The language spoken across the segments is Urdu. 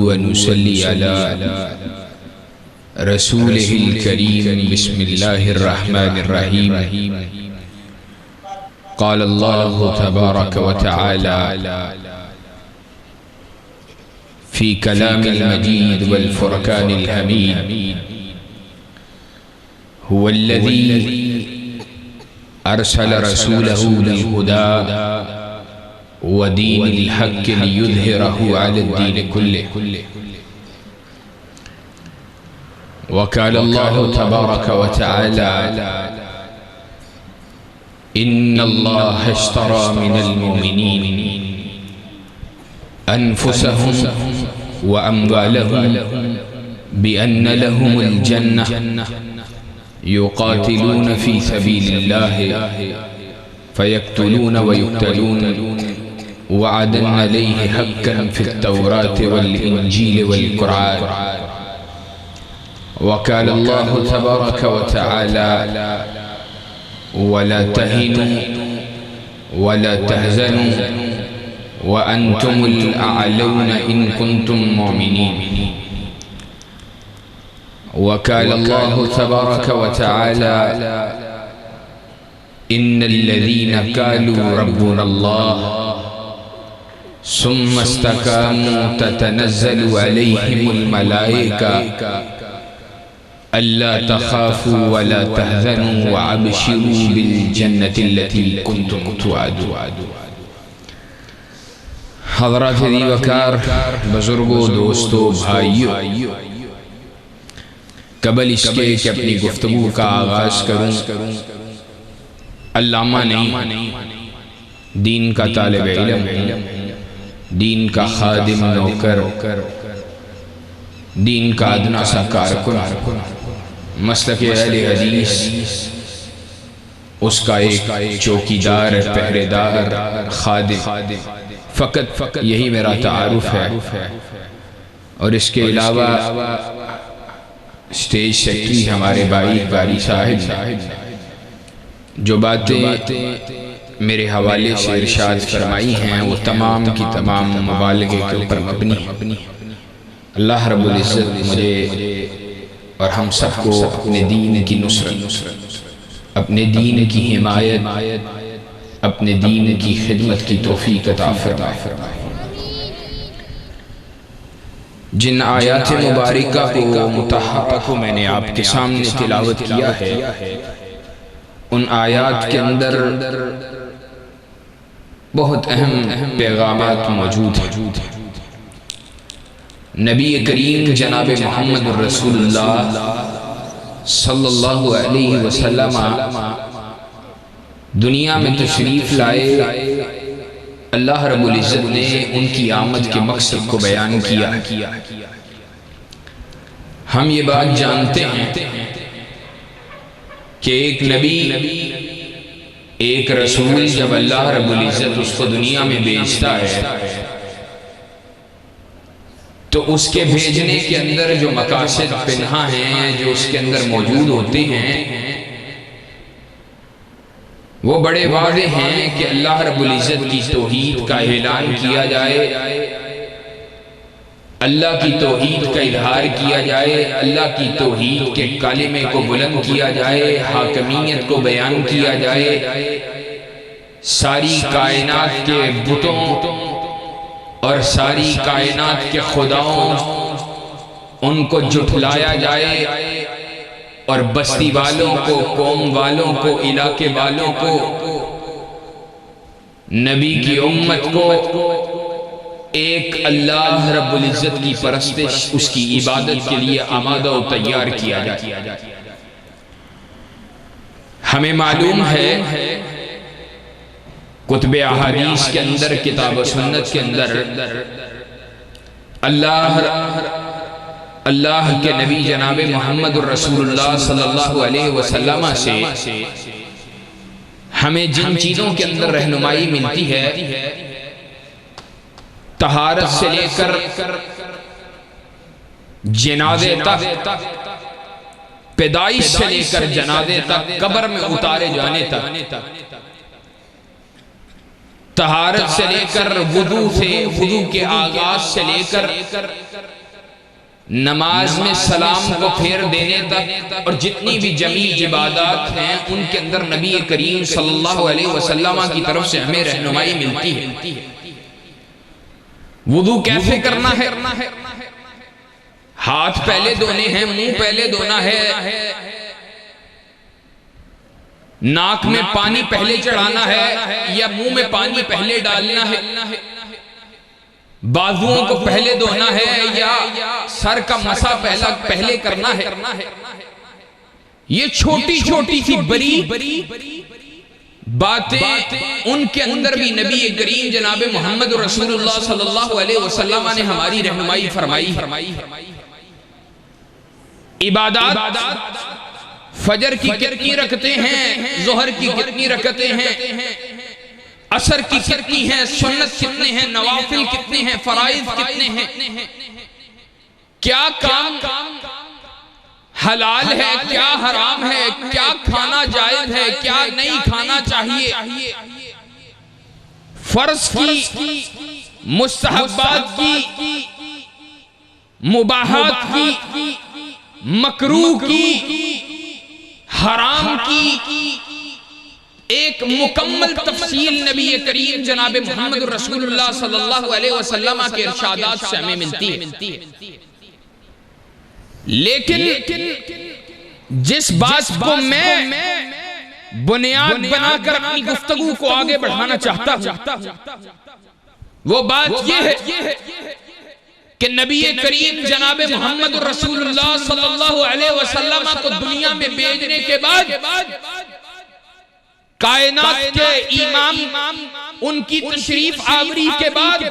ونصلي على رسوله الكريم بسم الله الرحمن الرحيم. قال الله تبارك وتعالى في كلام المجيد والفرقان الحميد: هو الذي أرسل رسوله بالهدى ودين الحق ليظهره على الدين كله. وقال الله تبارك وتعالى: إن الله اشترى من المؤمنين أنفسهم وأموالهم بأن لهم الجنة يقاتلون في سبيل الله فيقتلون ويقتلون وعدا عليه حقا في التوراة والإنجيل والقرآن. وقال الله تبارك وتعالى: ولا تهنوا ولا تحزنوا وأنتم الأعلون إن كنتم مؤمنين. وقال الله تبارك وتعالى: إن الذين قالوا ربنا الله ثم استقاموا تتنزل عليهم الملائكة ألا تخافوا ولا تحزنوا وأبشروا بالجنة التي كنتم توعدون. حضرات دی وقار، بزرگوں، دوستوں، بھائیوں، قبل اس کے کہ اپنی گفتگو کا آغاز کروں، علامہ نہیں، دین کا طالب علم، دین کا خادم نوکر، دین کا ادنا سا کارکن، مسلک اہل حدیث اس کا ایک چوکیدار، پہرےدار، خادم، فقط یہی میرا تعارف ہے. اور اس کے علاوہ اسٹیج سیکٹری ہمارے بھائی قاری صاحب جو باتیں میرے حوالے سے ارشاد فرمائی ہیں وہ تمام کی تمام مبالغے کے اوپر مبنی. اللہ رب العزت مجھے اور ہم سب کو اپنے دین کی نصرت، اپنے دین کی حمایت، اپنے دین کی خدمت کی توفیق عطا فرمائے. جن آیات مبارکہ کو مطہرہ کو میں نے آپ کے سامنے تلاوت کیا ہے، ان آیات کے اندر بہت اہم پیغامات موجود ہیں. نبی کریم جناب محمد الرسول اللہ صلی اللہ علیہ وسلم دنیا میں تشریف لائے. اللہ رب العزت نے ان کی آمد کے مقصد کو بیان کیا. ہم یہ بات جانتے ہیں کہ ایک نبی، ایک رسول جب اللہ رب العزت اس کو دنیا میں بھیجتا ہے تو اس کے بھیجنے کے اندر جو مقاصد پنہاں ہیں، جو اس کے اندر موجود ہوتے ہیں، وہ بڑے واضح ہیں کہ اللہ رب العزت کی توحید کا اعلان کیا جائے، اللہ کی توحید کا اظہار کیا جائے، اللہ کی توحید کے کلمے کو بلند کیا جائے، حاکمیت کو بیان کیا جائے، ساری کائنات کے بتوں اور ساری کائنات کے خداؤں ان کو جھٹلایا جائے، اور بستی والوں کو، قوم والوں کو، علاقے والوں کو، نبی کی امت کو ایک اللہ رب العزت کی پرستش، اس کی عبادت کے لیے آمادہ و تیار کیا جائے. ہمیں معلوم ہے کتب احادیث کے اندر، کتاب و سنت کے اندر اللہ کے نبی جناب محمد الرسول اللہ صلی اللہ علیہ وسلم سے ہمیں جن چیزوں کے اندر رہنمائی ملتی ہے، طہارت سے لے کر جنازے تک، پیدائش سے لے کر جنازے تک، قبر میں اتارے جانے تک، طہارت سے لے کر وضو کے آغاز سے لے کر نماز میں سلام کو پھیر دینے تک اور جتنی بھی جمیع عبادات ہیں ان کے اندر نبی کریم صلی اللہ علیہ وسلم کی طرف سے ہمیں رہنمائی ملتی ہے۔ وضو کیسے کرنا ہے؟ ہاتھ پہلے دھونے ہیں، منہ پہلے دھونا ہے، ناک میں پانی پہلے چڑھانا ہے یا منہ میں پانی پہلے ڈالنا ہے، بازوؤں کو پہلے دھونا ہے یا سر کا مسح پہلے کرنا ہے۔ یہ چھوٹی چھوٹی سی بری باتیں ان کے اندر بھی نبی کریم جناب محمد رسول اللہ صلی اللہ علیہ وسلم نے ہماری رہنمائی فرمائی۔ عبادات فجر کی کتنی رکعتیں ہیں، ظہر کی کتنی رکعتیں ہیں، عصر کی کتنی ہیں، سنت کتنے ہیں، نوافل کتنے ہیں، فرائض کتنے ہیں، کیا کام حلال ہے، کیا حرام ہے، کیا کھانا جائز ہے، کیا نہیں کھانا چاہیے، فرض کی، مستحبات کی، مباحات کی، مکروہ کی، حرام کی، ایک مکمل تفصیل نبی کریم جناب محمد رسول اللہ صلی اللہ علیہ وسلم کے ارشادات سے ہمیں ملتی ہے۔ لیکن جس بات کو میں بنیاد بنا کر اپنی گفتگو کو آگے بڑھانا چاہتا ہوں وہ بات یہ ہے کہ نبی کریم جناب محمد رسول اللہ صلی اللہ علیہ وسلم کو دنیا میں بھیجنے کے بعد کائنات کے امام ان کی تشریف آوری کے بعد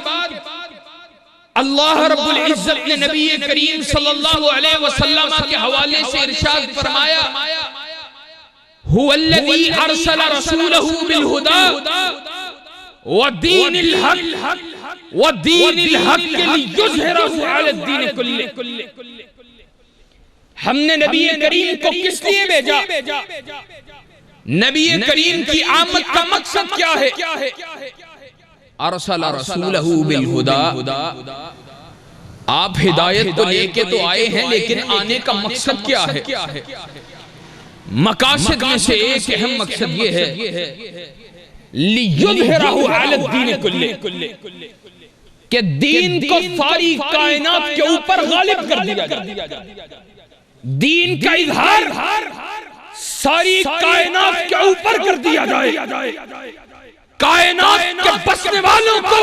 اللہ رب العزت نے نبی کریم صلی اللہ علیہ وسلم کے حوالے سے ارشاد فرمایا هو الذی ارسل رسولہ بالہدی ودین الحق لیظہرہ علی الدین کلہ۔ ہم نے نبی کریم کو کس لیے بھیجا؟ نبی کریم کی آمد کا مقصد کیا ہے؟ ارسل رسولہ بالہدی، آپ ہدایت کو لے کے تو آئے ہیں لیکن آنے کا مقصد کیا ہے؟ مقاصد میں سے ایک اہم مقصد یہ ہے لیظہرہ علی الدین کلہ، کہ دین کو ساری کائنات کے اوپر غالب کر دیا جائے، دین کا اظہار ساری کائنات کے اوپر کر دیا جائے، کائنات کے بسنے والوں کو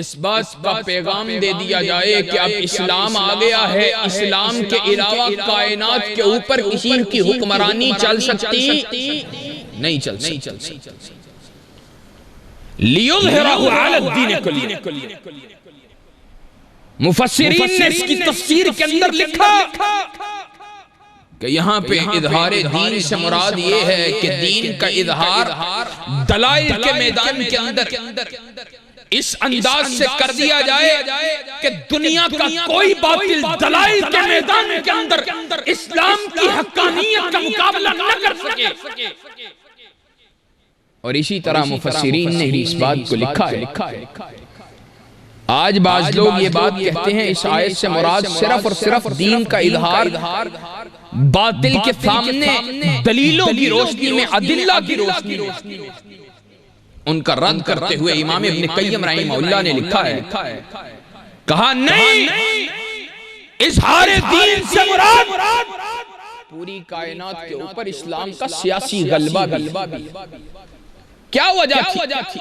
اس بات کا پیغام دے دیا جائے کہ اب اسلام آ گیا ہے، اسلام کے علاوہ کائنات کے اوپر کسی کی حکمرانی چل سکتی نہیں چل سکتی۔ لیظہرہ علی الدین کلہ، مفسرین نے اس کی تفسیر کے اندر لکھا کہ یہاں پہ اظہار دین سے مراد یہ ہے کہ دین کا اظہار دلائل کے میدان کے اندر اس انداز سے کر دیا جائے کہ دنیا کا کوئی باطل دلائل کے میدان کے اندر اسلام کی حقانیت کا مقابلہ نہ کر سکے۔ اور اسی طرح مفسرین نے اس بات کو لکھا ہے۔ آج بعض لوگ یہ بات کہتے ہیں اس آیت سے مراد صرف اور صرف دین کا اظہار باطل کے سامنے دلیلوں کی روشنی میں، ادلہ کی روشنی میں۔ ان کا رد کرتے ہوئے امام ابن قیم رحمہ اللہ نے لکھا ہے، کہا نہیں، اظہار دین سے مراد پوری کائنات کے اوپر اسلام کا سیاسی غلبہ بھی۔ کیا وجہ تھی؟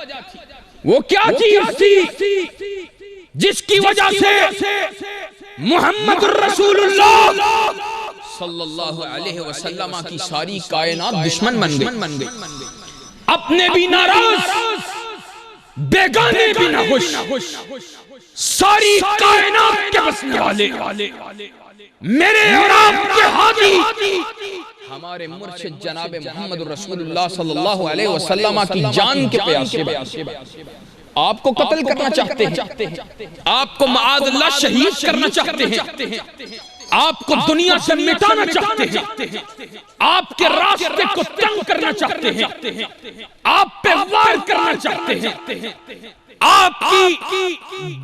وہ کیا چیز تھی جس کی وجہ سے محمد الرسول اللہ صلی اللہ علیہ وسلم کی ساری کائنات دشمن بن گئی، اپنے بھی ناراض، بیگانے بھی نہ خوش، ساری کائنات کے بسنے والے میرے اور آپ کے ہادی ہمارے مرشد جناب محمد رسول اللہ صلی اللہ علیہ وسلم کی جان کے پیاسے آپ کو قتل کرنا چاہتے ہیں، آپ کو معاذ اللہ شہید کرنا چاہتے ہیں، آپ کو دنیا سے مٹانا چاہتے ہیں، آپ کے راستے کو تنگ کرنا چاہتے ہیں، آپ پہ وار کرنا چاہتے ہیں، آپ کی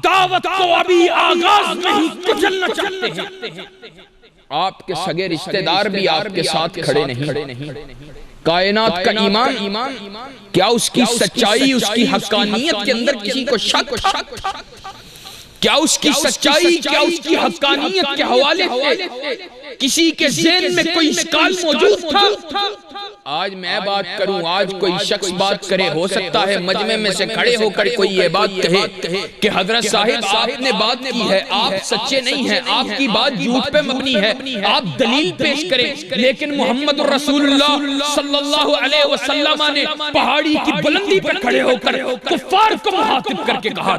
دعوت کو ابھی آغاز میں ہی کچلنا چاہتے ہیں۔ آپ کے سگے رشتہ دار بھی آپ کے ساتھ کھڑے نہیں۔ کائنات کا امام، کیا اس کی سچائی، اس کی حقانیت کے اندر کسی کو شک تھا؟ کیا اس کی سچائی، کیا اس کی حقانیت کے حوالے سے کسی کے ذہن میں کوئی اشکال موجود تھا؟ آج میں بات کروں، آج کوئی شخص بات کرے، ہو سکتا ہے مجمع میں سے کھڑے ہو کر کوئی یہ بات کہے کہ حضرت صاحب آپ نے بات کی ہے، آپ سچے نہیں ہیں، آپ کی بات جھوٹ پہ مبنی ہے، آپ دلیل پیش کریں۔ لیکن محمد رسول اللہ صلی اللہ علیہ وسلم نے پہاڑی کی بلندی پر کھڑے ہو کر کفار کو مخاطب کر کے کہا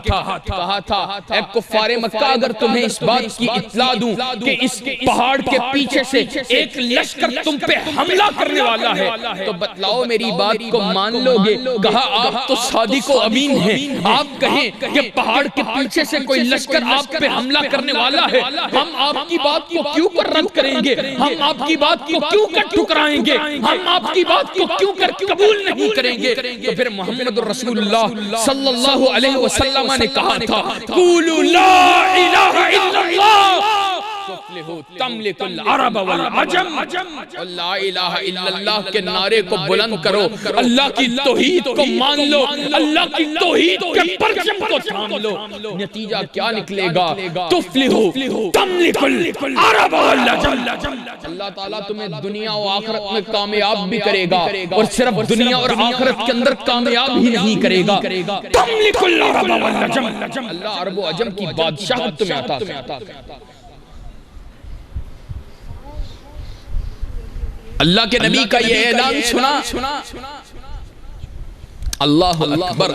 تھا اے کفار مکہ، اگر تمہیں اس بات کی اطلاع دوں کہ اس پہاڑ کے پیچھے سے ایک لشکر تم پہ حملہ کرنے والا ہے تو بتلاؤ میری بات کو مان لو گے؟ کہا آپ تو صادق و امین ہیں، آپ کہیں کہ پہاڑ کے پیچھے سے کوئی لشکر آپ پہ حملہ کرنے والا ہے، ہم آپ کی بات کو کیوں کر رد کریں گے؟ ہم آپ کی بات کو کیوں کر ٹھکرائیں گے؟ ہم آپ کی بات کو کیوں کر قبول نہیں کریں گے؟ تو پھر محمد رسول اللہ صلی اللہ علیہ وسلم نے کہا تھا قولوا لا الہ الا اللہ تفلحوا تملک العرب والعجم، لا الہ الا اللہ کے نعرے کو بلند کرو، اللہ کی توحید کو مان لو، اللہ کی توحید کے پرچم کو تھام لو، نتیجہ کیا نکلے گا؟ تفلحوا تملک العرب والعجم، اللہ تعالیٰ تمہیں دنیا و آخرت میں کامیاب بھی کرے گا، اور صرف دنیا اور آخرت کے اندر کامیاب ہی نہیں کرے گا، تملک العرب والعجم، اللہ عرب و عجم کی بادشاہت تمہیں عطا کرے۔ اللہ کے نبی کا یہ اعلان سنا، اللہ اکبر،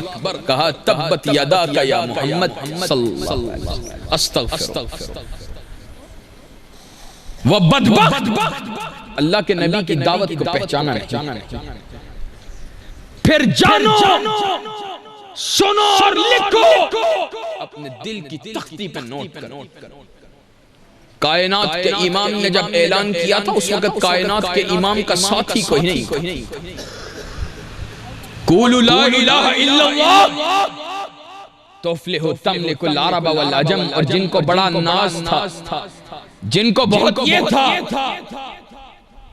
کہا تبت یداک یا محمد صلی اللہ علیہ وسلم، استغفر وہ بدبخت اللہ کے نبی کی دعوت کو پہچانا نہیں۔ پھر جانو، سنو اور لکھو، اپنے دل کی تختی پہ نوٹ کرو۔ کائنات کے امام نے جب اعلان کیا تھا اس وقت کائنات کے امام کا ساتھی کوئی نہیں۔ قولوا لا الہ الا اللہ تفلحوا تملک العرب والعجم، اور جن کو بڑا ناز تھا، جن کو بہت یہ تھا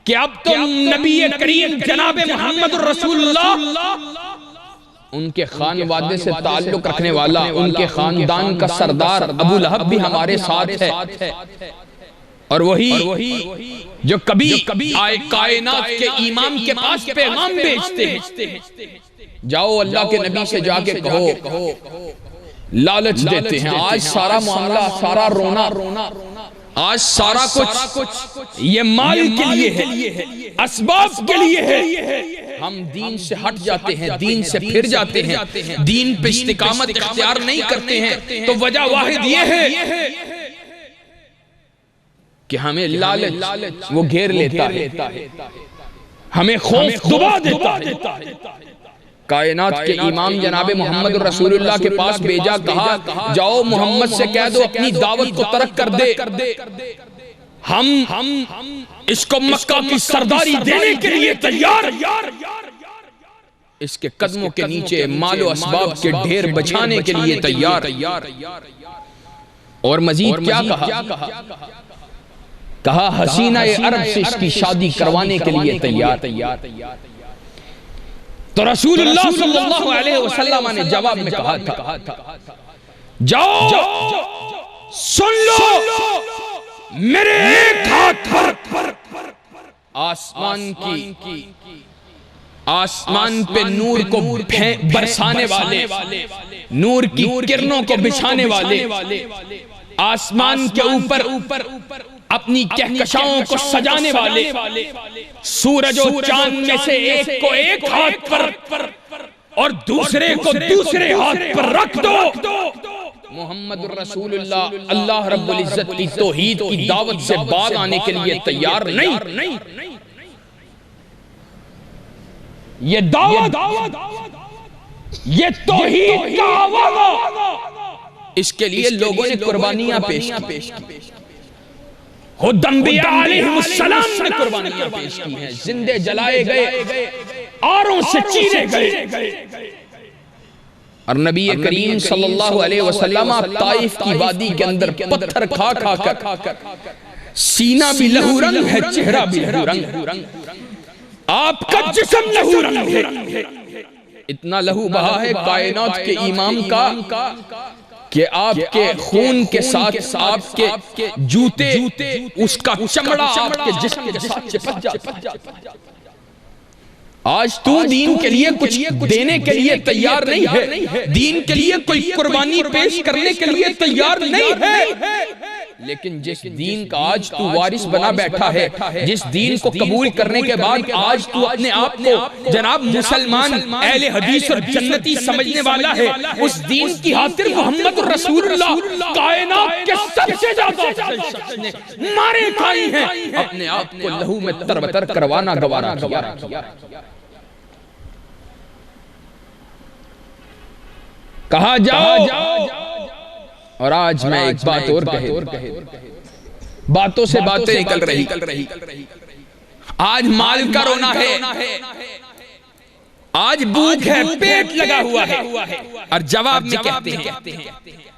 کہ اب تم نبی کریم جناب محمد رسول اللہ، ان کے خانوادے سے تعلق رکھنے والا، ان کے خاندان کا سردار ابو لہب بھی ہمارے ساتھ ہے، اور وہی جو کبھی کائنات کے امام کے پاس پیغام بھیجتے ہیں، جاؤ اللہ کے نبی سے جا کے کہو، لالچ دیتے ہیں۔ آج سارا معاملہ، سارا رونا، آج سارا کچھ یہ مال کے لیے ہے، اسباب کے لیے ہے۔ ہم دین سے ہٹ جاتے ہیں، دین سے پھر جاتے ہیں، دین پہ استقامت اختیار نہیں کرتے ہیں، تو وجہ واحد یہ ہے کہ ہمیں لالچ وہ گھیر لیتا ہے، ہمیں خوف دبا دیتا ہے۔ کائنات کے امام جناب محمد رسول اللہ کے پاس بھیجا، کہا جاؤ محمد سے کہہ دو اپنی دعوت کو ترک کر دے، ہم اس کو مکہ کی سرداری دینے کے لیے تیار، اس کے قدموں کے نیچے مال و اسباب کے ڈھیر بچھانے کے لیے تیار۔ اور مزید کیا کہا حسینہ عرب سے اس کی شادی کروانے کے لیے تیار۔ تو رسول اللہ صلی اللہ علیہ وسلم نے جواب میں کہا تھا جاؤ سن لو، میرے ایک ہاتھ پر آسمان پہ نور کو برسانے والے، نور کی کرنوں کو بچھانے والے، آسمان کے اوپر اپنی کہکشاؤں کو سجانے والے، سورج و چاند میں سے ایک کو ایک ہاتھ پر اور دوسرے کو دوسرے ہاتھ پر رکھ دو۔ محمد رسول اللہ اللہ رب العزت کی توحید کی دعوت سے باز آنے کے لیے تیار نہیں۔ یہ دعوت، یہ توحید کا آواز، اس کے لیے لوگوں نے قربانیاں پیش کی۔ خود انبیاء علیہ السلام نے قربانیاں پیش کی ہیں، زندے جلائے گئے، آروں سے چیرے گئے، اور نبی کریم صلی اللہ علیہ وسلم طائف کی وادی کے اندر پتھر کھا کھا کر سینہ بھی لہو رنگ ہے، چہرہ بھی لہو رنگ، آپ کا جسم لہو رنگ ہے، اتنا لہو بہا ہے کائنات کے امام کا کہ آپ کے خون کے ساتھ آپ کے جوتے، اس کا چمڑا آپ کے جسم کے ساتھ چپک جاتا۔ آج تو دین کے لیے کچھ دینے کے لیے تیار نہیں ہے، دین کے لیے کوئی قربانی پیش کرنے کے لیے تیار نہیں ہے، لیکن جس دین کا آج تو وارث بنا بیٹھا ہے، جس دین کو قبول کرنے کے بعد آج تو اپنے آپ کو جناب مسلمان، اہل حدیث اور جنتی سمجھنے والا ہے، اس دین کی خاطر محمد رسول اللہ کائنات کے سب سے زیادہ شخص نے مارے کھائی ہیں، اپنے آپ کو لہو میں تربتر کروانا گوارا کیا۔ کہا جاؤ، اور آج میں ایک بات اور کہے، باتوں سے باتیں نکل رہی، آج مال کا رونا ہے، آج بھوک ہے، پیٹ لگا ہوا ہے، اور جواب میں کہتے ہیں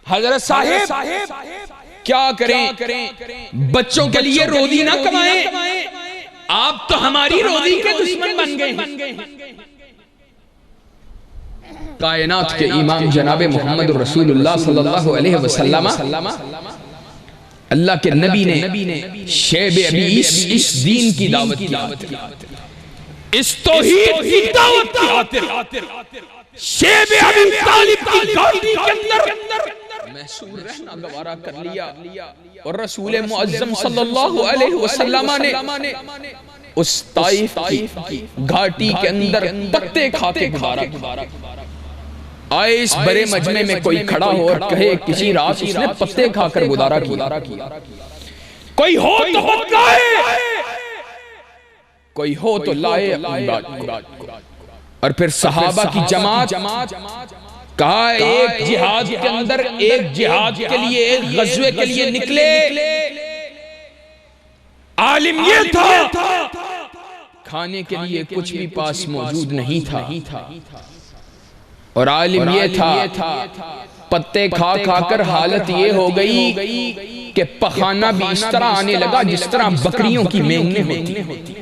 حضرت صاحب کیا کریں، بچوں کے لیے روزی نہ کمائیں، آپ تو ہماری روزی کے دشمن بن گئے ہیں۔ کائنات کے امام جناب محمد رسول اللہ صلی اللہ علیہ وسلم، اللہ کے نبی نے شیب ابی اس دین کی دعوت کی، اس توحید کی دعوت کی خاطر شیب ابی طالب کی گاڑی کے اندر محصور رہنا گوارا کر لیا، اور رسول معظم صلی اللہ علیہ وسلم نے اس طائف کی گھاٹی کے اندر پتے کھا کے گزارا۔ آئے اس بڑے مجمع میں کوئی کھڑا ہو اور کہے کسی رات اس نے پتے کھا کر گزارا کیا، کوئی ہو تو بتلائے، کوئی ہو تو لائے اپنی بات کو۔ اور پھر صحابہ کی جماعت کہا ایک جہاد کے اندر، ایک جہاد کے لیے، ایک غزوے کے لیے نکلے، عالم یہ تھا کھانے کے لیے کچھ بھی پاس موجود نہیں تھا، اور عالم یہ تھا پتے کھا کھا کر حالت یہ ہو گئی کہ پخانہ بھی اس طرح آنے لگا جس طرح بکریوں کی مینگیں ہوتی۔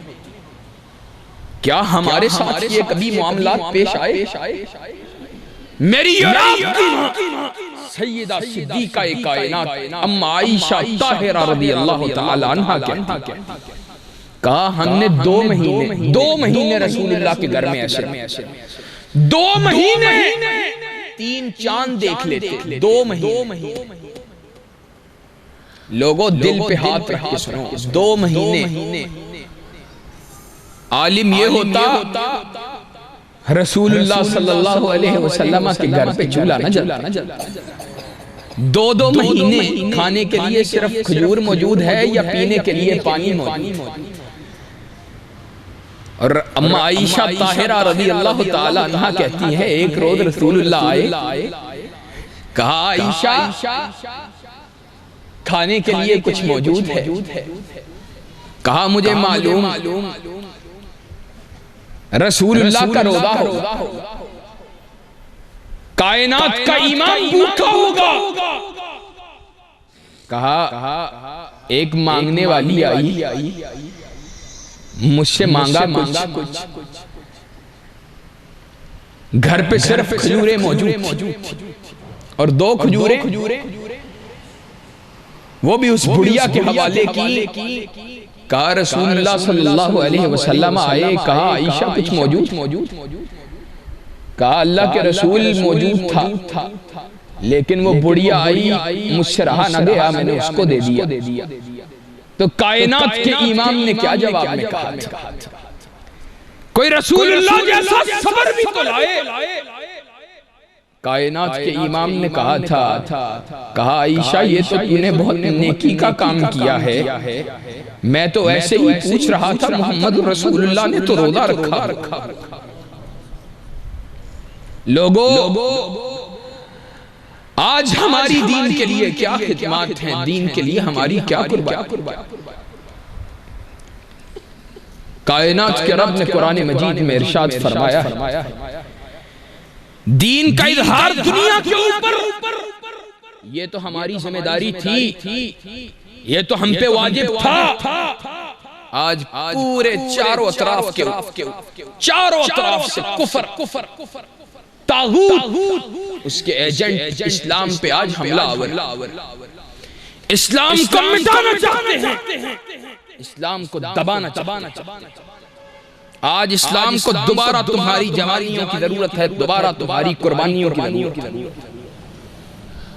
کیا ہمارے ساتھ یہ کبھی معاملات پیش آئے؟ میری اور آپ کی ماں سیدہ صدیقہ کائنات ام عائشہ طاہرہ رضی اللہ تعالی عنہ کہا ہم نے 2 مہینے رسول اللہ کے گھر میں ایسے 2 مہینے 3 چاند دیکھ لیتے، 2 مہینے لوگوں دل پہ ہاتھ رکھ کے سنو، 2 مہینے عالم یہ ہوتا رسول اللہ صلی اللہ علیہ وسلم کے گھر پہ چولہا نہ جلتا، 2 مہینے کھانے کے لیے صرف کھجور موجود ہے یا پینے کے لیے پانی موجود۔ اور اما عائشہ طاہرہ رضی اللہ تعالی عنہ کہتی ہے ایک روز رسول اللہ آئے، کہا عائشہ کھانے کے لیے کچھ موجود ہے؟ کہا مجھے معلوم رسول اللہ کا روزہ ہو، کائنات کا امام بھوکا ہوگا۔ کہا ایک مانگنے والی آئی، مجھ سے مانگا کچھ، گھر پہ صرف کھجوریں موجود اور 2 کھجوریں، وہ بھی اس بڑیا کے حوالے کی۔ کہا رسول اللہ صلی اللہ علیہ وسلم آئے، کہا عائشہ کچھ موجود؟ کہا اللہ کے رسول موجود تھا، لیکن وہ بڑیا آئی، مجھ سے رہا نہ گیا، میں نے اس کو دے دیا۔ تو کائنات کے امام نے کیا جواب میں کہا تھا؟ کوئی رسول اللہ جیسا صبر بھی تو لائے۔ کائنات کے امام نے کہا تھا، کہا عائشہ یہ تو تو نے بہت نیکی کا کام کیا ہے، میں تو ایسے ہی پوچھ رہا تھا، محمد رسول اللہ نے تو روزہ رکھا۔ لوگوں آج ہماری دین کے لیے کیا خدمات ہیں، دین کے لیے ہماری کیا قربانی۔ کائنات کے رب نے قرآن مجید میں ارشاد فرمایا ہے دین کا اظہار دنیا کے اوپر یہ تو ہماری ذمہ داری تھی، یہ تو ہم پہ واجب تھا۔ آج پورے چاروں اطراف سے کفر، طاغوت، اس کے ایجنٹ اسلام پہ آج حملہ آور، اسلام کو مٹانا چاہتے ہیں، اسلام کو دبانا چاہتے ہیں۔ آج اسلام کو دوبارہ تمہاری جوانیوں کی ضرورت ہے، دوبارہ تمہاری قربانیوں کی ضرورت ہے۔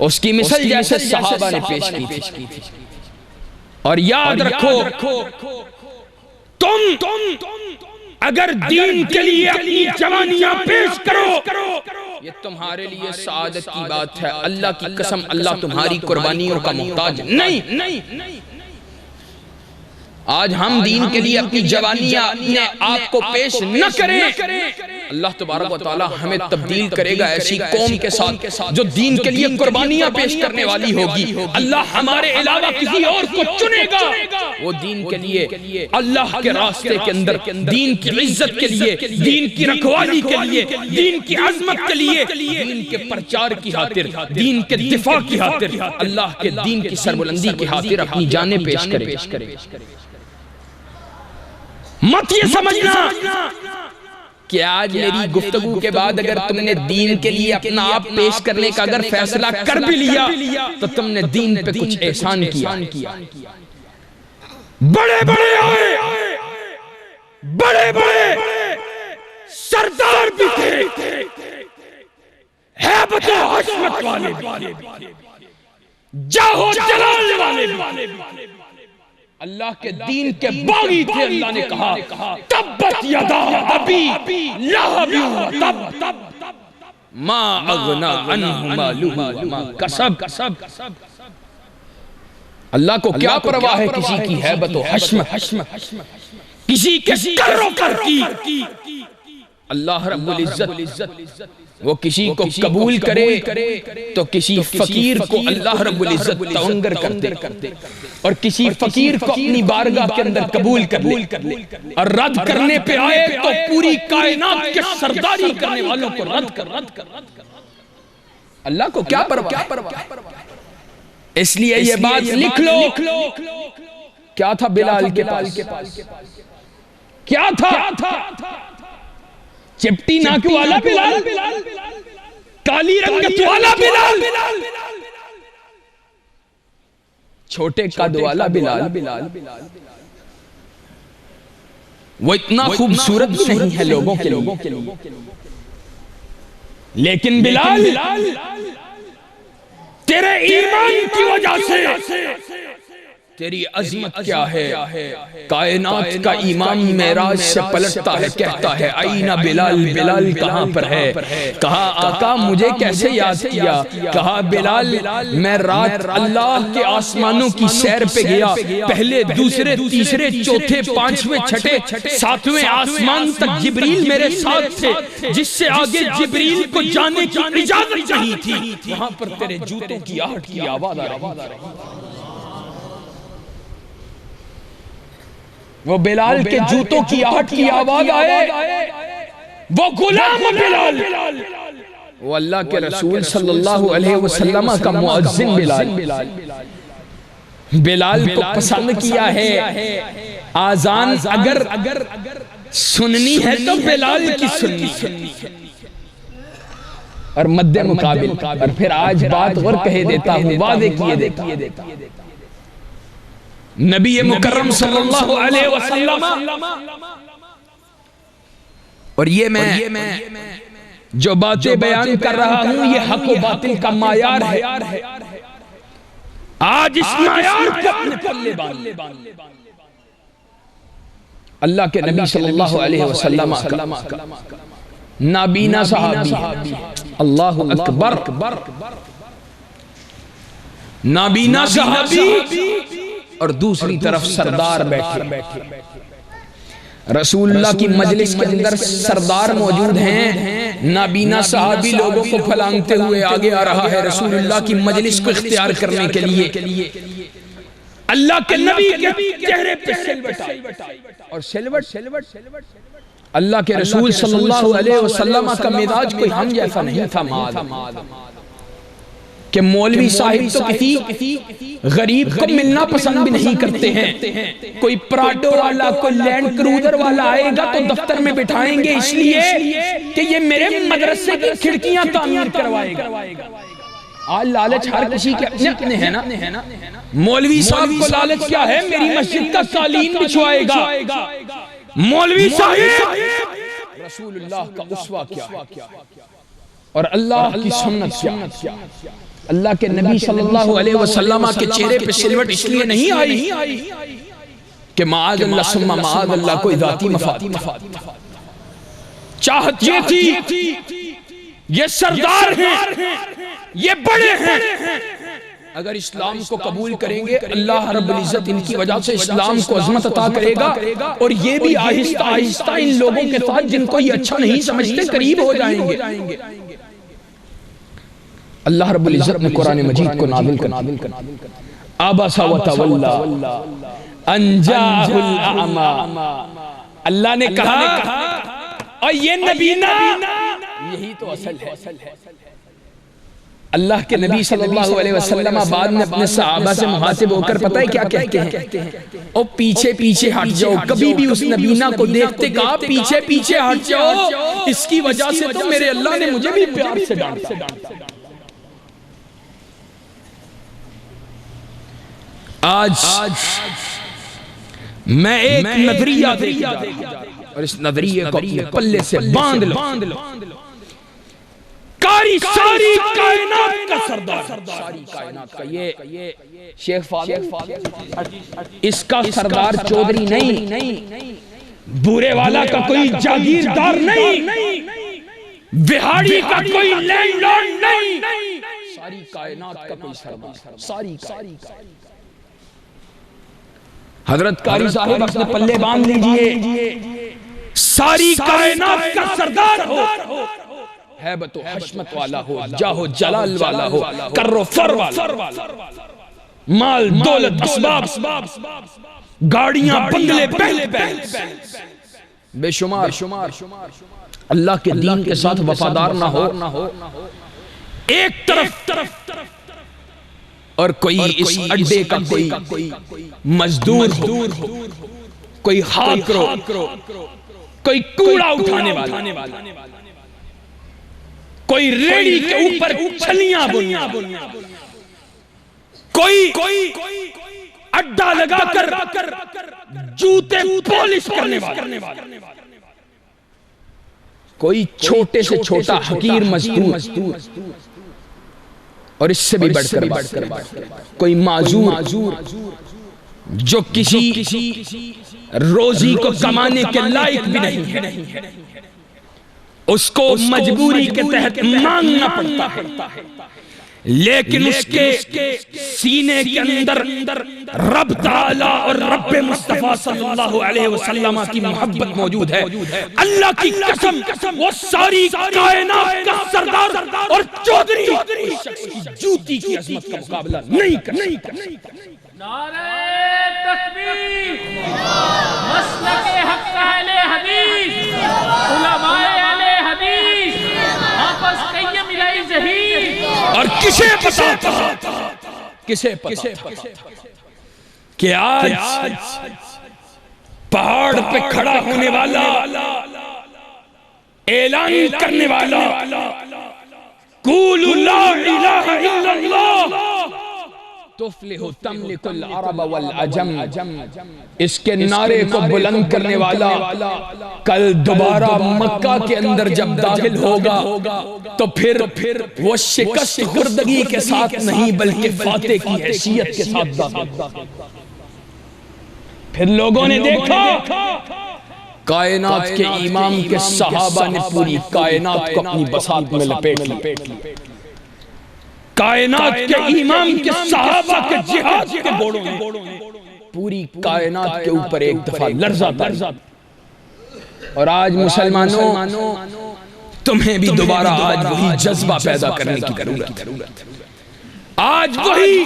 اس کی مثال جیسے صحابہ نے پیش کی تھی۔ اور یاد رکھو تم اگر دین کے لیے اپنی جوانیاں پیش کرو، یہ تمہارے لیے سعادت کی بات ہے۔ اللہ کی قسم، اللہ تمہاری قربانیوں کا محتاج نہیں۔ آج ہم دین کے لیے اپنی جوانیاں اپنے آپ کو پیش نہ کریں، اللہ تبارک و تعالی ہمیں تبدیل کرے گا ایسی قوم کے ساتھ جو دین کے لیے قربانیاں پیش کرنے والی ہوگی۔ اللہ ہمارے علاوہ کسی اور کو چنے گا، وہ دین کے لیے، اللہ کے راستے کے اندر، دین کی عزت کے لیے، دین کی رکھوالی کے لیے، دین کی عظمت کے لیے، دین کے پرچار کی خاطر، دین کے دفاع کی خاطر، اللہ کے دین کی سربلندی کی خاطر اپنی جانیں پیش کرے۔ مت یہ سمجھنا کہ آج میری گفتگو کے بعد اگر تم نے دین کے لیے اپنا آپ پیش کرنے کا اگر فیصلہ کر بھی لیا تو تم نے دین پہ کچھ احسان کیا۔ بڑے بڑے آئے، بڑے بڑے سردار بھی تھے، ہیبت و حشمت والے، جاہ و جلال والے، اللہ کے دین کے باغی تھے۔ اللہ نے کہا تبت یدا ابی لہب وتب ما اغنا عنہ مالہ وما کسب۔ اللہ کو کیا پرواہ ہے کسی کی ہیبت و حشمت، کسی کے کر و کر کی۔ اللہ رب العزت وہ کسی کو قبول کرے تو کسی فقیر کو اللہ رب العزت تونگر کرتے، اور کسی فقیر کو اپنی بارگاہ کے اندر قبول کر لے، اور رد کرنے پہ آئے تو پوری کائنات کے سرداری کرنے والوں کو رد کر۔ اللہ کو کیا پرواہ؟ اس لیے یہ بات لکھ لو، کیا تھا بلال کے پاس؟ کیا تھا؟ چپٹی ناک والا بلال، کالی رنگت والا بلال، چھوٹے قد والا بلال، وہ اتنا خوبصورت نہیں ہے لوگوں کے لیے، لیکن بلال تیرے ایمان کی وجہ سے تیری عظمت کیا ہے؟ کائنات کا امام معراج سے پلٹتا ہے، کہتا ہے آئینہ بلال، بلال کہاں پر ہے؟ کہا آقا مجھے کیسے یاد کیا؟ کہا بلال میں رات اللہ کے آسمانوں کی سیر پہ گیا، پہلے دوسرے تیسرے چوتھے پانچویں چھٹے ساتویں آسمان تک جبریل میرے ساتھ تھے، جس سے آگے جبریل کو جانے کی اجازت نہیں تھی، وہاں پر تیرے جوتوں کی آہٹ کی آواز آ رہی۔ وہ بلال کے جوتوں کی آہٹ کی آواز آئے، وہ غلام بلال، وہ اللہ کے رسول صلی اللہ علیہ وسلم کا مؤذن بلال کو پسند کیا ہے۔ آذان اگر سننی ہے تو بلال کی سننی ہے، اور مد مقابل، اور پھر آج بات غور کہے دیتا ہوں، وعدے کیے دیتا نبی مکرم صلی اللہ علیہ وسلم، اور یہ میں جو باتیں بیان کر رہا ہوں یہ حق و باطل کا معیار ہے۔ آج اس معیار کو اپنے پلے باندھ، اللہ کے نبی صلی اللہ علیہ وسلم کا نابینا صحابی، اللہ اکبر، نابینا صحابی، اور دوسری طرف سردار بیٹھے، رسول اللہ کی مجلس کے اندر سردار موجود ہیں، نابینا صحابی لوگوں کو پھلانگتے ہوئے آگے آ رہا ہے رسول اللہ کی مجلس کو اختیار کرنے کے لیے۔ اللہ کے نبی کے چہرے پہ سلوٹ آئی، اور سلوٹ اللہ کے رسول صلی اللہ علیہ وسلم کا مزاج کوئی ہم جیسا نہیں تھا، کہ مولوی صاحب تو کسی غریب کو ملنا پسند بھی نہیں کرتے ہیں، کوئی پراڈو والا کوئی لینڈ کروزر والا آئے گا تو دفتر میں بٹھائیں گے اس لیے کہ یہ میرے مدرسے کی کھڑکیاں تعمیر کروائے گا۔ آج لالچ ہر کسی کے اپنے ہیں نا۔ مولوی صاحب کو لالچ کیا ہے؟ میری مسجد کا قالین بچھوائے گا۔ مولوی صاحب رسول اللہ کا اسوہ کیا ہے اور اللہ کی سنت کیا؟ اللہ کے نبی صلی اللہ علیہ وسلم کے چہرے پہ سلوٹ اس لیے نہیں آئی کہ معاذ اللہ ثم معاذ اللہ کوئی ذاتی مفاد۔ چاہت یہ تھی یہ سردار ہیں، یہ بڑے ہیں، اگر اسلام کو قبول کریں گے اللہ رب العزت ان کی وجہ سے اسلام کو عظمت عطا کرے گا، اور یہ بھی آہستہ آہستہ ان لوگوں کے ساتھ جن کو یہ اچھا نہیں سمجھتے قریب ہو جائیں گے۔ اللہ رب العزت نے قرآن مجید کو نازل کر عبس وتولی ان جاءہ الاعمی، اللہ نے کہا اور یہ نبینا یہی تو اصل ہے۔ اللہ کے نبی صلی اللہ علیہ وسلم بعد میں اپنے صحابہ سے مخاطب ہو کر پتہ ہے کیا کہتے ہیں؟ او پیچھے ہٹ جاؤ، کبھی بھی اس نبینا کو دیکھتے کہا پیچھے ہٹ جاؤ، اس کی وجہ سے تو میرے اللہ نے مجھے بھی پیار سے ڈانٹا۔ آج میں ایک نظریہ دیکھا اور اس نظریے کو اپنے پلے سے باندھ لو، ساری کائنات کا سردار، ساری کائنات کا یہ شیخ فاضل، اس کا سردار چودھری نہیں، بورے والا کا کوئی جاگیردار نہیں، بہاڑی کا کوئی لینڈ لارڈ نہیں، ساری کائنات کا کوئی سردار، ساری کائنات۔ حضرت قاری صاحب اپنے پلے باندھ لیجئے، ساری کائنات کا سردار ہو، ہیبت و حشمت والا ہو، جاہ و جلال والا ہو، کر و فر والا، مال دولت اسباب گاڑیاں بنگلے پہلے بے شمار، اللہ کے دین کے ساتھ وفادار نہ ہو، ایک طرف اور کوئی اس اڈے کا کوئی مزدور ہو، کوئی ہاکرو، کوئی کوڑا اٹھانے والا، کوئی ریڑی کے اوپر چھلیاں بننا، کوئی اڈا لگا کر جوتے پالش کرنے والا، کوئی چھوٹے سے چھوٹا حقیر مزدور، اور اس سے بھی بڑھ کر کوئی معذور جو کسی روزی کو کمانے کے لائق بھی نہیں ہے، اس کو مجبوری کے تحت مانگنا پڑتا ہے، لیکن اس کے سینے کے اندر رب تعالی اور رب مصطفیٰ صلی اللہ علیہ وسلم کی محبت موجود ہے۔ اللہ کی قسم وہ ساری کائنات کا سردار اور چودھری جوتی کی عظمت کا مقابلہ نہیں کر۔ نعرہ تکبیر، مسلک حق اہل حدیث، علماء اہل حدیث، آپس قیم الہی ظہیر، اور کسے پتا کہ آج پہاڑ پہ کھڑا ہونے والا، اعلان کرنے والا، قولوا لا الہ الا اللہ تفلح تملک العرب والعجم، اس کے نعرے کو بلند کرنے والا کل دوبارہ مکہ کے اندر جب داخل ہوگا تو پھر وہ شکست خوردگی کے ساتھ نہیں بلکہ فاتح کی حیثیت کے ساتھ داخل۔ پھر لوگوں نے دیکھا کائنات کے امام کے صحابہ نے پوری کائنات کو اپنی بساط میں لپیٹ لی، کائنات کے امام کے صحابہ کے جہاد کے بوڑوں نے پوری کائنات کے اوپر ایک دفعہ لرزہ تھا، اور آج مسلمانوں تمہیں بھی دوبارہ آج وہی جذبہ پیدا کرنے کی ضرورت ہے، آج وہی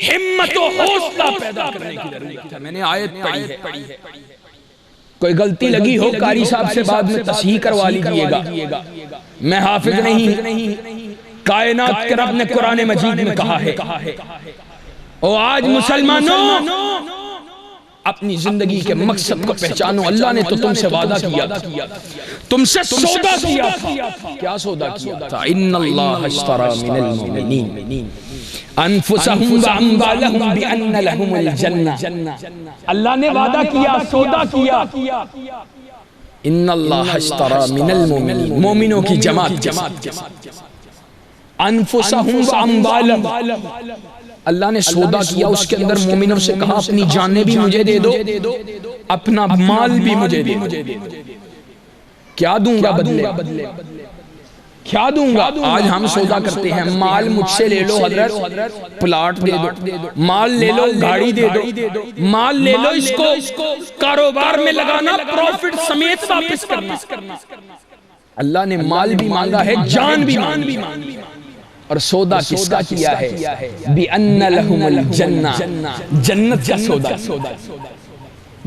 ہمت و حوصلہ پیدا کرنے کی ضرورت ہے۔ میں نے آیت پڑھی ہے، کوئی غلطی لگی ہو قاری صاحب سے بعد میں تصحیح کروا لیجئے گا، میں حافظ نہیں، کائنات کے رب نے قرآن مجید میں کہا ہے۔ اور آج مسلمانوں اپنی زندگی کے مقصد کو پہچانو، اللہ نے تو تم سے وعدہ کیا تھا، تم سے سودا کیا تھا، کیا سودا کیا تھا؟ ان اللہ اشترى من المؤمنین انفسهم واموالهم بان لهم الجنہ، اللہ نے وعدہ کیا، سودا کیا، ان اللہ اشترى من المؤمنین، مومنوں کی جماعت انفسهم واموالهم، اللہ نے سودا کیا، اس کے اندر مومنوں سے کہا اپنی جانیں بھی مجھے دے دو، اپنا مال بھی مجھے دے دو، کیا دوں گا بدلے؟ کیا دوں گا؟ آج ہم سودا کرتے ہیں، مال مجھ سے لے لو حضرت، پلاٹ دے دو، مال لے لو، گاڑی دے دو، مال لے لو، اس کو کاروبار میں لگانا، پروفٹ سمیت واپس کرنا۔ اللہ نے مال بھی مانگا ہے، جان بھی مانگی، اور سودا کس کا کیا ہے؟ بِأَنَّ لَهُمُ الْجَنَّةِ، جنت کا سودا،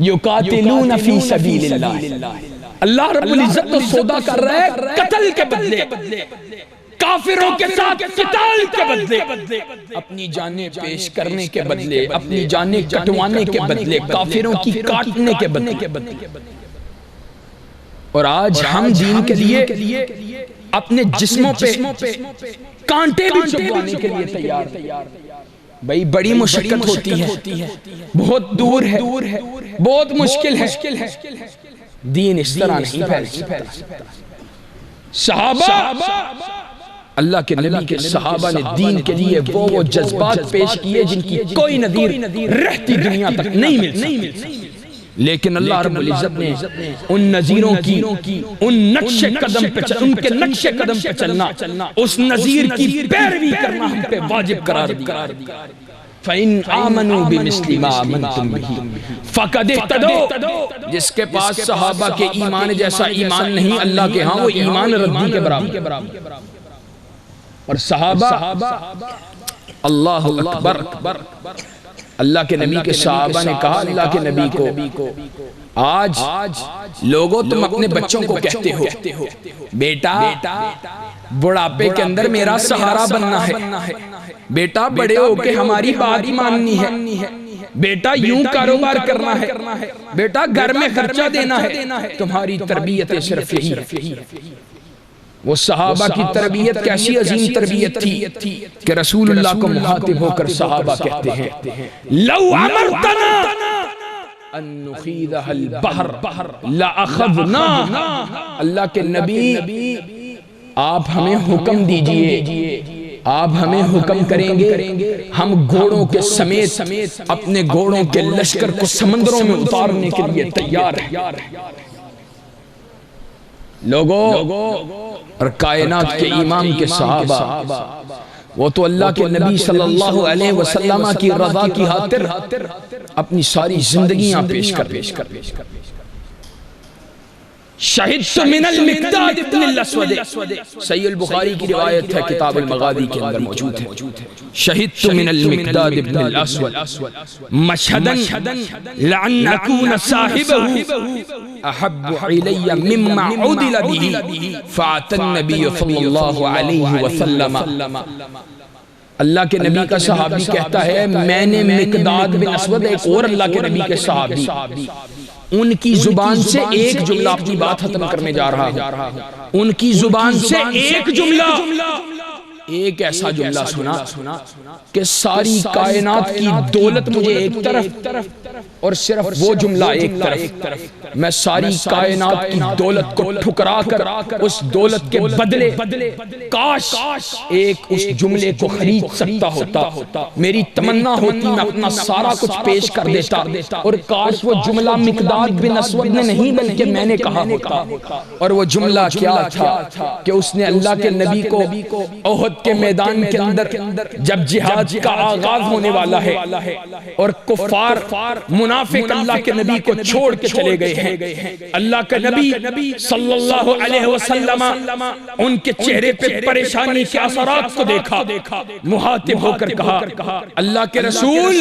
یقاتلون فی سبیل اللہ، اللہ رب العزت تو سودا کر رہا ہے قتل کے بدلے، کافروں کے ساتھ قتال کے بدلے، اپنی جانیں پیش کرنے کے بدلے، اپنی جانیں کٹوانے کے بدلے، کافروں کی کاٹنے کے بدلے۔ اور آج ہم دین کے لیے اپنے جسموں پہ کانٹے بھی چبھوانے کے لیے تیار ہیں۔ بھئی بڑی مشقت ہوتی ہے، بہت دور ہے، بہت مشکل ہے، دین اس طرح نہیں پھیلتا۔ صحابہ، اللہ کے نبی کے صحابہ نے دین کے لیے وہ جذبات پیش کیے جن کی کوئی نظیر رہتی دنیا تک نہیں مل، لیکن اللہ رب العزت نے ان نظیروں کی ان نقش قدم پہ ان کے نقش قدم پہ چلنا، اس نظیر کی پیروی کرنا ہم پہ واجب قرار دیا۔ فَإِنْ آمَنُوا بِمِثْلِ مَا آمَنْتُمْ بِهِ فَقَدْ اهْتَدَوْا، جس کے پاس صحابہ کے ایمان جیسا ایمان نہیں، اللہ کے ہاں وہ ایمان ردی کے برابر۔ اور صحابہ، اللہ اکبر، اللہ کے نبی کے صحابہ نے کہا اللہ کے نبی کو، آج لوگوں تم اپنے بچوں کو کہتے ہو بیٹا بڑھاپے کے اندر میرا سہارا بننا ہے، بیٹا بڑے ہو کے ہماری بات ہی ماننی ہے، بیٹا یوں کاروبار کرنا ہے، بیٹا گھر میں خرچہ دینا ہے، تمہاری تربیت صرف یہی ہے۔ وہ صحابہ کی تربیت کیسی عظیم تربیت تھی کہ رسول اللہ کو مخاطب ہو کر صحابہ کہتے ہیں لو امرتنا ان نخیدها البحر لاخذنا، اللہ کے نبی آپ ہمیں حکم دیجئے، آپ ہمیں حکم کریں گے، ہم گھوڑوں کے سمیت اپنے گھوڑوں کے لشکر کو سمندروں میں اتارنے کے لیے تیار ہیں۔ لوگوں اور کائنات کے امام کے صحابہ، وہ تو اللہ کے نبی صلی اللہ علیہ وسلم کی رضا کی خاطر اپنی ساری زندگیاں پیش کر شہدت من المقداد ابن الاسود، صحیح البخاری کی روایت ہے، کتاب المغازی کے اندر موجود ہے، شہدت من المقداد ابن الاسود مشہدا لعن اکون صاحبہ احب علی مما عدل به فعت النبی صلی اللہ علیہ وسلم۔ اللہ کے نبی کا صحابی کہتا ہے میں نے مقداد بن اسود، ایک اور اللہ کے نبی کے صحابی، ان کی زبان سے ایک جملہ، اپنی بات ختم کرنے جا رہا ہوں، ان کی زبان سے ایک جملہ، ایک ایسا جملہ سنا کہ ساری کائنات کی دولت مجھے ایک طرف اور صرف وہ جملہ ایک طرف، میں ساری کائنات کی دولت کو ٹھکرا کر اس دولت کے بدلے کاش ایک اس جملے کو خرید سکتا ہوتا، میری تمنا ہوتی میں اپنا سارا کچھ پیش کر دیتا، اور کاش وہ جملہ مقداد بن اسود نے نہیں بلکہ میں نے کہا ہوتا۔ اور وہ جملہ کیا تھا کہ اس نے اللہ کے نبی کو احد احد کے میدان کے اندر جب جہاد کا آغاز ہونے والا ہے اور کفار منافق اللہ کے نبی کو چھوڑ کے چلے گئے ہیں، اللہ کا نبی صلی اللہ علیہ وسلم ان کے چہرے پہ پریشانی کے اثرات کو دیکھا، مخاطب ہو کر کہا اللہ کے رسول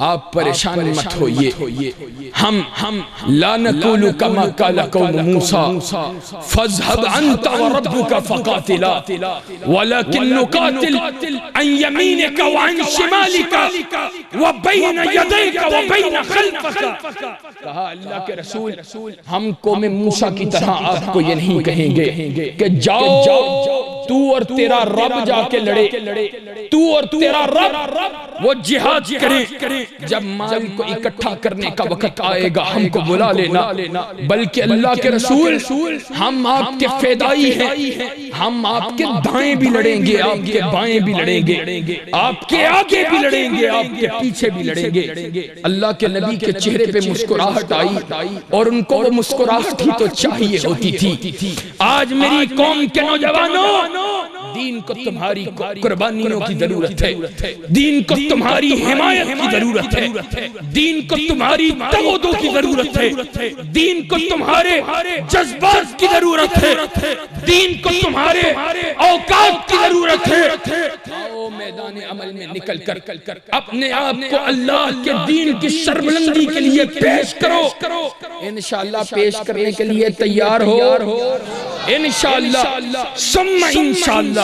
آپ پریشان مت ہوئیے، ہم لا نقول کما قال قوم موسیٰ فاذهب انت وربك فقاتلا ولكن نقاتل عن يمينك وعن شمالك وبين يديك وبين خلفك. کہا اللہ کے رسول ہم قوم موسیٰ کی طرح آپ کو یہ نہیں کہیں گے کہ جاؤ تو اور تیرا رب جا کے لڑے، تو اور تیرا رب وہ جہاد کریں، جب مال کو اکٹھا کرنے کا وقت آئے گا ہم کو بلا لینا، بلکہ اللہ کے رسول ہم آپ کے فدائی ہیں، ہم آپ کے دائیں بھی لڑیں گے، آپ کے بائیں بھی لڑیں گے، آپ کے آگے بھی لڑیں گے، آپ کے پیچھے بھی لڑیں گے. اللہ کے نبی کے چہرے پہ مسکراہٹ آئی اور ان کو وہ مسکراہٹ ہی تو چاہیے ہوتی تھی. آج میری قوم کے نوجوانوں، دین کو تمہاری قربانیوں کی ضرورت ہے، دین کو تمہاری حمایت کی ضرورت ہے، دین کو تمہاری تغدو کی ضرورت ہے، دین کو تمہارے جذبات کی ضرورت ہے، دین کو تمہارے اوقات کی ضرورت ہے. آؤ میدان عمل میں نکل کر اپنے آپ کو اللہ کے دین کی سربلندی کے لیے پیش کرو. انشاءاللہ پیش کرنے کے لیے تیار ہو، انشاءاللہ ثم انشاءاللہ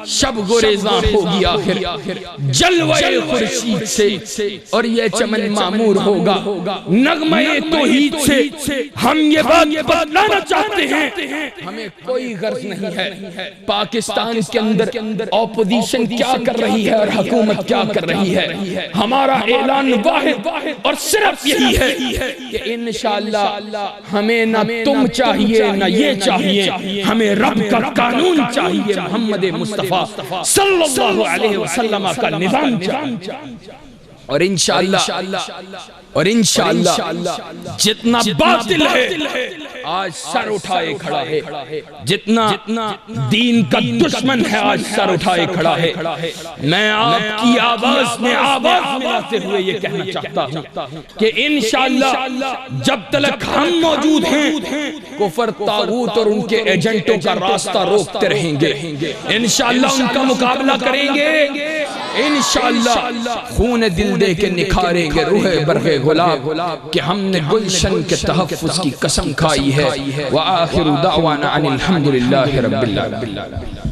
شب گریزاں ہوگی آخر جلوہ خورشید سے اور یہ چمن معمور ہوگا نغمہ توحید سے. ہم یہ بات بدلانا چاہتے ہیں، ہمیں کوئی غرض نہیں ہے پاکستان کے اندر اپوزیشن کیا کر رہی ہے اور حکومت کیا کر رہی ہے. ہمارا اعلان واحد اور صرف یہی ہے کہ انشاءاللہ ہمیں نہ تم چاہیے نہ یہ چاہیے، ہمیں رب کا قانون چاہیے، محمد مصطفیٰ صلی اللہ علیہ وسلم کا نظام چاہیے. اور انشاءاللہ جتنا باطل ہے آج سر اٹھائے کھڑا ہے، جتنا دین کا دشمن ہے آج سر اٹھائے کھڑا ہے. میں آپ کی آواز میں آواز ملاتے ہوئے یہ کہنا چاہتا ہوں کہ انشاءاللہ جب تک ہم موجود ہیں کفر طاغوت اور ان کے ایجنٹوں کا راستہ روکتے رہیں گے. انشاءاللہ ان کا مقابلہ کریں گے، انشاءاللہ خون دل دے کے نکھاریں گے روح برق گلاب کہ ہم نے گلشن کے تحفظ کی قسم کھائی ہے. وآخر دعوانا ان الحمدللہ رب العالمین.